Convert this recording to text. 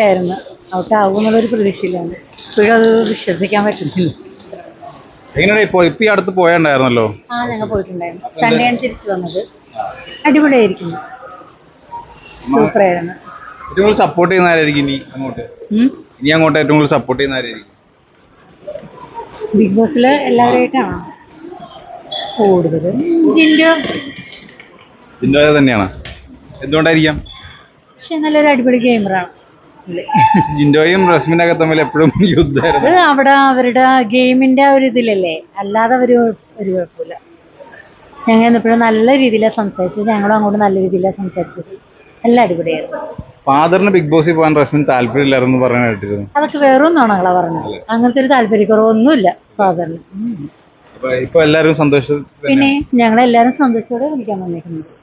ആയിരുന്നു ഔട്ടാകുമെന്നുള്ളൊരു പ്രതീക്ഷയിലാണ്. ഇപ്പോഴും അത് വിശ്വസിക്കാൻ പറ്റുന്നില്ല. എങ്ങനെയാണ് ഇപ്പൊ ഈ അടുത്ത് പോയണ്ടായിരുന്നല്ലോ? ഞങ്ങൾ പോയിട്ടുണ്ടായിരുന്നു. സൺഡേ ആണ് തിരിച്ചു വന്നത്. അടിപൊളിയായിരിക്കുന്നു. സൂപ്പറായിരുന്നു. ഏറ്റവും കൂടുതൽ സപ്പോർട്ട് ചെയ്യുന്ന ആരായിരിക്കും ഇനി അങ്ങോട്ട് ഏറ്റവും കൂടുതൽ സപ്പോർട്ട് ചെയ്യുന്ന ആരായിരിക്കും? ബിഗ് ബോസില് എല്ലാവരുമായിട്ടാണോ? കൂടുതലും ജിൻഡോ തന്നെയാണ്. എന്തുകൊണ്ടായിരിക്കാം? പക്ഷെ നല്ലൊരു അടിപൊളി ഗെയിമറാണ്. ജിൻഡോയും റസ്മിനൊക്കെ തമ്മിൽ എപ്പോഴും യുദ്ധമായിരുന്നു. അത് അവിടെ അവരുടെ ഗെയിമിന്റെ ഒരു ഇതിലല്ലേ, അല്ലാതെ ഒരു കുഴപ്പമില്ല. ഞങ്ങൾ എപ്പോഴും നല്ല രീതിയിലാണ് സംസാരിച്ചത്. ഞങ്ങളും അങ്ങോട്ട് നല്ല രീതിയിലാണ് സംസാരിച്ചത്. എല്ലാം അടിപൊളിയായിരുന്നു. ഫാദറിന് ബിഗ് ബോസിൽ പോകാൻ റസ്മിൻ താല്പര്യമില്ലായിരുന്നു പറയാൻ കേട്ടിരുന്നു. അതൊക്കെ വേറൊന്നാണോ പറഞ്ഞത്? അങ്ങനത്തെ ഒരു താല്പര്യക്കുറവൊന്നുമില്ല ഫാദറിന്. ഇപ്പൊ എല്ലാവരും സന്തോഷം. പിന്നെ ഞങ്ങളെല്ലാരും സന്തോഷത്തോടെ വിളിക്കാൻ വന്നേക്കുന്നത്.